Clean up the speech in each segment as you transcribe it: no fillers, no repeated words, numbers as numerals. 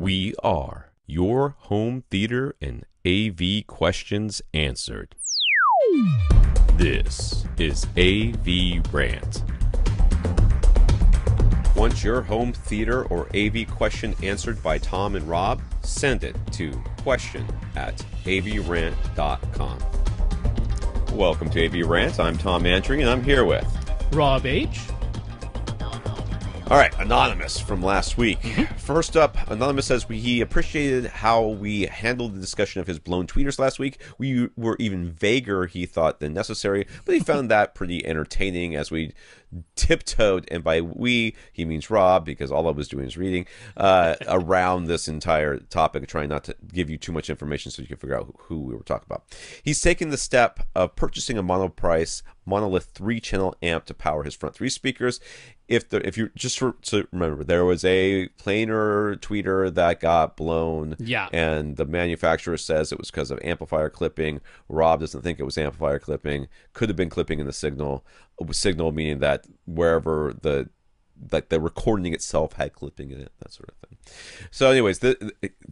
We are your home theater and AV questions answered. This is AVRant. Want your home theater or AV question answered by Tom and Rob? Send it to question@avrant.com. Welcome to AVRant. I'm Tom Andry, and I'm here with Rob H. All right, Anonymous from last week. First up, Anonymous says he appreciated how we handled the discussion of his blown tweeters last week. We were even vaguer, he thought, than necessary, but he found that pretty entertaining as we tiptoed, and by we, he means Rob, because all I was doing is reading, around this entire topic, trying not to give you too much information so you can figure out who we were talking about. He's taken the step of purchasing a monolith 3-channel amp to power his front 3 speakers. If you just to remember, there was a planar tweeter that got blown, and the manufacturer says it was because of amplifier clipping. Rob doesn't think it was amplifier clipping. Could have been clipping in the signal. Signal meaning that wherever the recording itself had clipping in it, that sort of thing. So, anyways,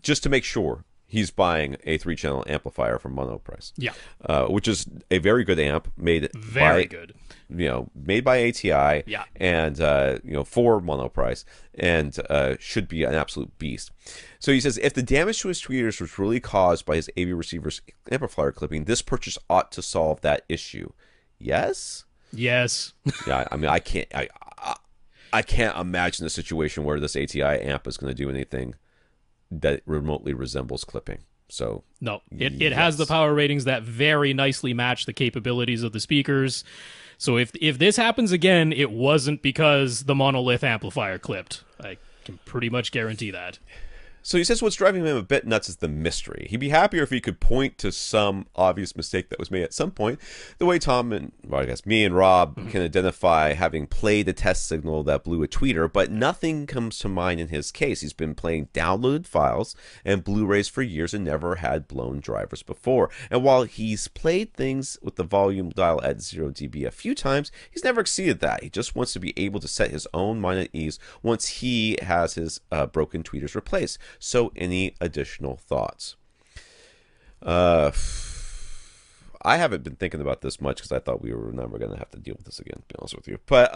just to make sure, he's buying a 3-channel amplifier from Monoprice. Which is a very good amp, made by ATI, and for Monoprice, and should be an absolute beast. So he says, if the damage to his tweeters was really caused by his AV receiver's amplifier clipping, this purchase ought to solve that issue. Yes. Yeah, I mean, I can't imagine a situation where this ATI amp is going to do anything that remotely resembles clipping. So no, it has the power ratings that very nicely match the capabilities of the speakers. So if this happens again, it wasn't because the monolith amplifier clipped. I can pretty much guarantee that. So he says what's driving him a bit nuts is the mystery. He'd be happier if he could point to some obvious mistake that was made at some point, the way Tom and, well, I guess me and Rob can identify having played a test signal that blew a tweeter, but nothing comes to mind in his case. He's been playing downloaded files and Blu-rays for years and never had blown drivers before. And while he's played things with the volume dial at 0 dB a few times, he's never exceeded that. He just wants to be able to set his own mind at ease once he has his broken tweeters replaced. So any additional thoughts? I haven't been thinking about this much because I thought we were never going to have to deal with this again, to be honest with you. But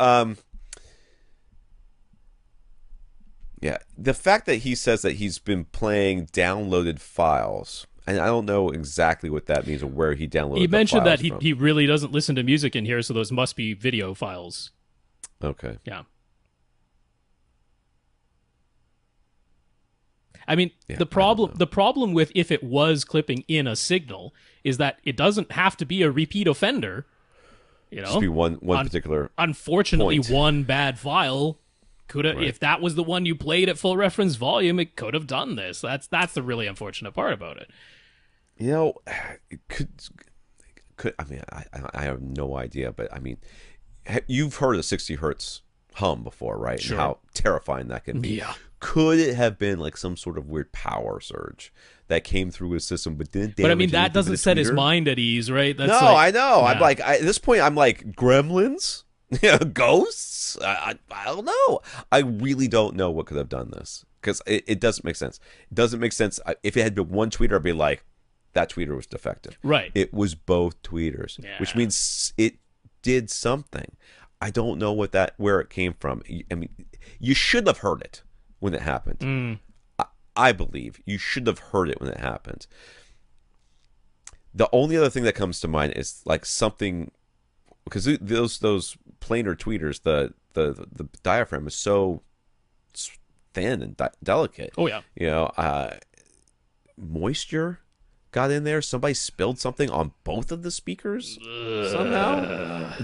yeah, the fact that he says that he's been playing downloaded files, and I don't know exactly what that means or where he downloaded He mentioned the files that he really doesn't listen to music in here, so those must be video files. Okay. Yeah. I mean, the problem with if it was clipping in a signal is that it doesn't have to be a repeat offender. Just be one particular. Unfortunately, point. one bad file could have. Right. If that was the one you played at full reference volume, it could have done this. That's the really unfortunate part about it. It could. I mean, I have no idea, but I mean, you've heard of 60 hertz hum before, right? Sure. And how terrifying that can be. Yeah. Could it have been like some sort of weird power surge that came through his system but didn't damage? But I mean, that doesn't set his mind at ease, right? That's I know. Yeah. I'm like, at this point, I'm like, gremlins? Ghosts? I don't know. I really don't know what could have done this because it doesn't make sense. It doesn't make sense. If it had been one tweeter, I'd be like, that tweeter was defective. Right. It was both tweeters, which means it did something. I don't know where it came from. I mean, you should have heard it when it happened. I believe you should have heard it when it happened. The only other thing that comes to mind is like something, because those planar tweeters, the diaphragm is so thin and delicate. Oh yeah. Moisture got in there. Somebody spilled something on both of the speakers somehow.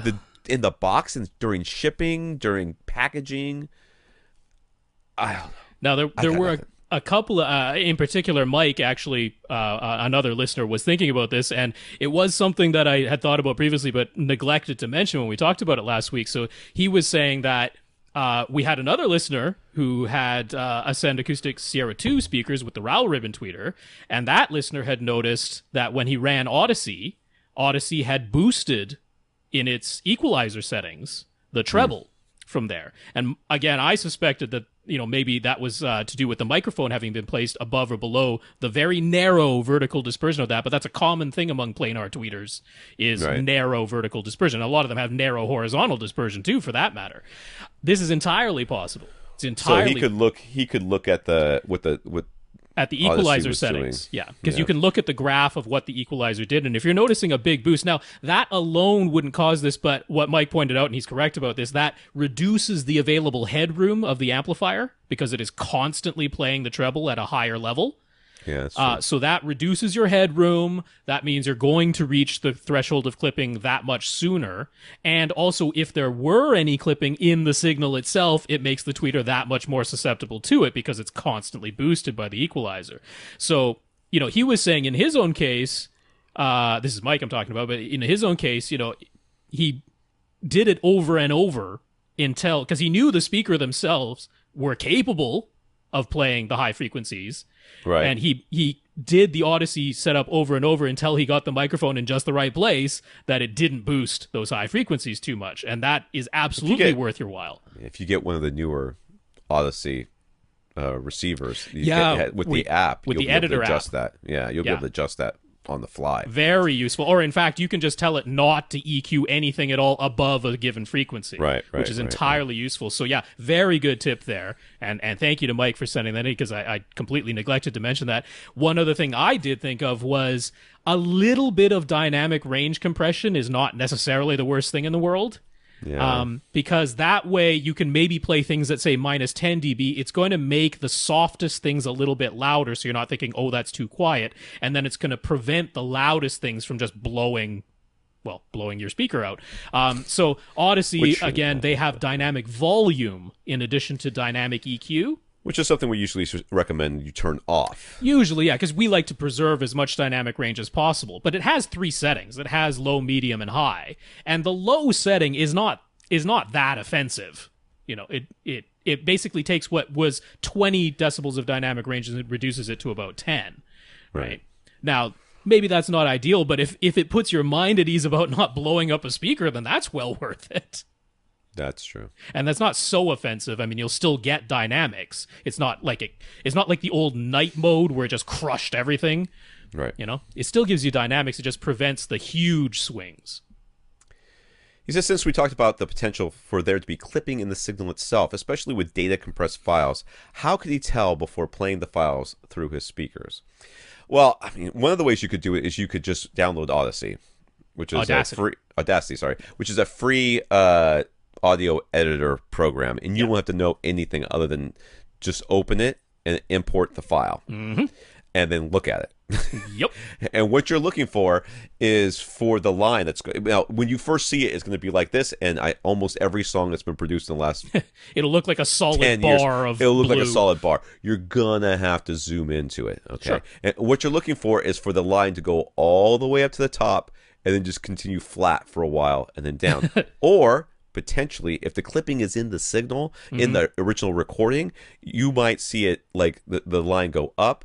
In the box and during shipping, during packaging. I don't know. Now, there were a couple of, in particular, Mike, actually, another listener, was thinking about this, and it was something that I had thought about previously but neglected to mention when we talked about it last week. So he was saying that we had another listener who had Ascend Acoustic Sierra 2 speakers with the Rowell ribbon tweeter, and that listener had noticed that when he ran Audyssey had boosted in its equalizer settings the treble from there. And again, I suspected that maybe that was to do with the microphone having been placed above or below the very narrow vertical dispersion of that. But that's a common thing among planar tweeters, is narrow vertical dispersion. A lot of them have narrow horizontal dispersion too, for that matter. This is entirely possible. It's entirely. So he could look at the equalizer settings. Yeah, because you can look at the graph of what the equalizer did, and if you're noticing a big boost, now that alone wouldn't cause this, but what Mike pointed out, and he's correct about this, that reduces the available headroom of the amplifier because it is constantly playing the treble at a higher level. Yeah, that's so that reduces your headroom. That means you're going to reach the threshold of clipping that much sooner. And also, if there were any clipping in the signal itself, it makes the tweeter that much more susceptible to it because it's constantly boosted by the equalizer. So, he was saying in his own case, this is Mike I'm talking about, but in his own case, he did it over and over until, because he knew the speaker themselves were capable of playing the high frequencies. Right. And he did the Audyssey setup over and over until he got the microphone in just the right place, that it didn't boost those high frequencies too much. And that is absolutely worth your while. If you get one of the newer Audyssey receivers, with the app, with you'll the be editor able to adjust app. that. Yeah, you'll be able to adjust that on the fly. Very useful. Or in fact, you can just tell it not to EQ anything at all above a given frequency. Right. Which is entirely useful. So yeah, very good tip there. And thank you to Mike for sending that in, because I completely neglected to mention that. One other thing I did think of was a little bit of dynamic range compression is not necessarily the worst thing in the world. Yeah. Because that way you can maybe play things at, say, minus 10 dB. It's going to make the softest things a little bit louder, so you're not thinking, oh, that's too quiet. And then it's going to prevent the loudest things from just blowing your speaker out. So Audyssey, again, they have dynamic volume in addition to dynamic EQ. Which is something we usually recommend you turn off. Usually, yeah, because we like to preserve as much dynamic range as possible. But it has 3 settings. It has low, medium, and high. And the low setting is not that offensive. It basically takes what was 20 decibels of dynamic range and it reduces it to about 10. Right? Now, maybe that's not ideal, but if it puts your mind at ease about not blowing up a speaker, then that's well worth it. That's true. And that's not so offensive. I mean, you'll still get dynamics. It's not like the old night mode where it just crushed everything. Right. It still gives you dynamics. It just prevents the huge swings. He says, since we talked about the potential for there to be clipping in the signal itself, especially with data compressed files, how could he tell before playing the files through his speakers? Well, I mean, one of the ways you could do it is you could just download Audyssey, which is which is a free audio editor program, and you don't have to know anything other than just open it and import the file, and then look at it. Yep. And what you're looking for is for the line that's now when you first see it, it's going to be like this. And almost every song that's been produced in the last it'll look like a solid 10 bar years, of it'll look blue. like a solid bar. You're gonna have to zoom into it. Okay. Sure. And what you're looking for is for the line to go all the way up to the top and then just continue flat for a while and then down, or potentially, if the clipping is in the signal, in the original recording, you might see it like the line go up,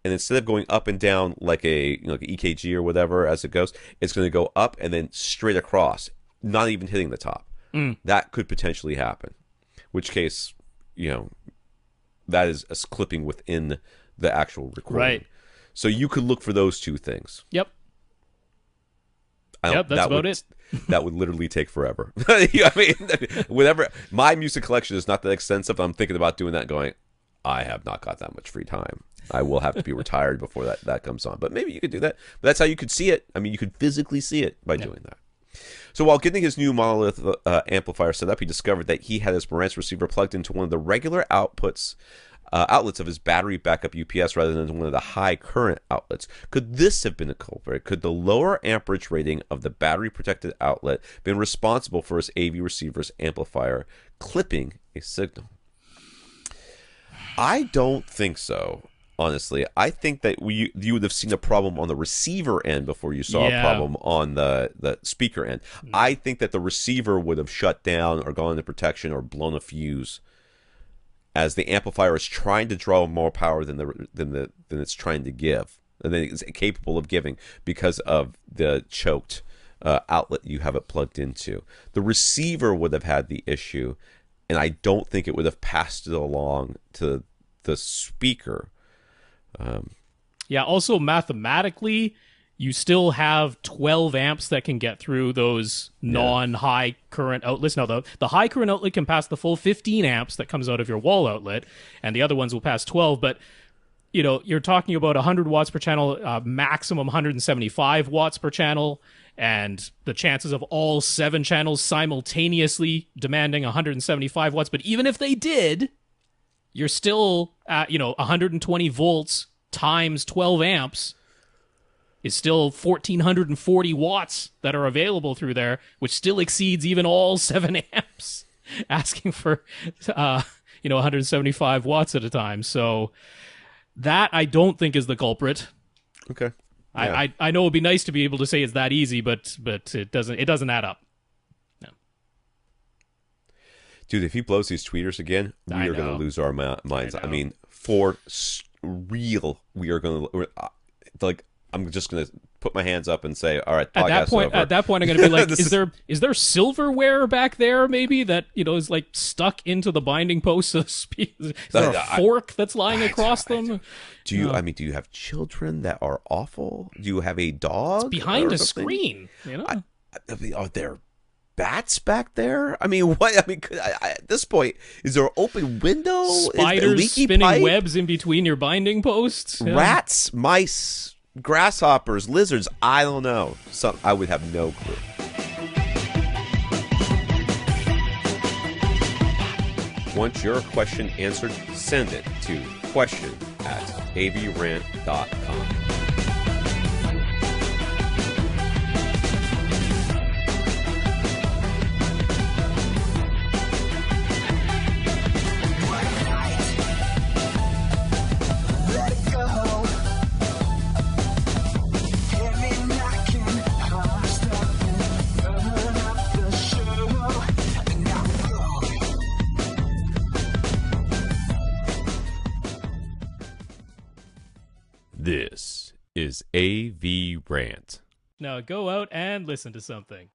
and instead of going up and down like a like an EKG or whatever as it goes, it's going to go up and then straight across, not even hitting the top. That could potentially happen. Which case, that is a clipping within the actual recording. Right. So you could look for those two things. Yep. That's about it. That would literally take forever. I mean, whatever. My music collection is not that extensive. I'm thinking about doing that and going, I have not got that much free time. I will have to be retired before that comes on. But maybe you could do that. But that's how you could see it. I mean, you could physically see it by doing that. So while getting his new monolith amplifier set up, he discovered that he had his Marantz receiver plugged into one of the regular outlets of his battery backup UPS rather than one of the high current outlets. Could this have been a culprit? Could the lower amperage rating of the battery protected outlet been responsible for his AV receiver's amplifier clipping a signal? I don't think so. Honestly, I think that you would have seen a problem on the receiver end before you saw a problem on the speaker end. I think that the receiver would have shut down or gone into protection or blown a fuse, as the amplifier is trying to draw more power than it's trying to give, and then it's capable of giving because of the choked outlet you have it plugged into. The receiver would have had the issue, and I don't think it would have passed it along to the speaker. Yeah, also mathematically, you still have 12 amps that can get through those non-high current outlets. Now, the high current outlet can pass the full 15 amps that comes out of your wall outlet, and the other ones will pass 12, but you're talking about 100 watts per channel, maximum 175 watts per channel, and the chances of all 7 channels simultaneously demanding 175 watts. But even if they did, you're still at, 120 volts times 12 amps is still 1,440 watts that are available through there, which still exceeds even all 7 amps, asking for, 175 watts at a time. So that I don't think is the culprit. Okay. Yeah. I know it'd be nice to be able to say it's that easy, but it doesn't add up. No. Dude, if he blows these tweeters again, we are going to lose our minds. I mean, for real, we are going to I'm just going to put my hands up and say, all right, at that point, I'm going to be like, is there silverware back there maybe that, is like stuck into the binding posts? Is there a fork that's lying across them? Do you have children that are awful? Do you have a dog? It's behind a screen, Are there bats back there? I mean, what? I mean, at this point, is there an open window? Spiders spinning webs in between your binding posts? Yeah. Rats, mice, grasshoppers, lizards, I don't know. I would have no clue. Want your question answered? Send it to question@avrant.com. This is AVRant. Now go out and listen to something.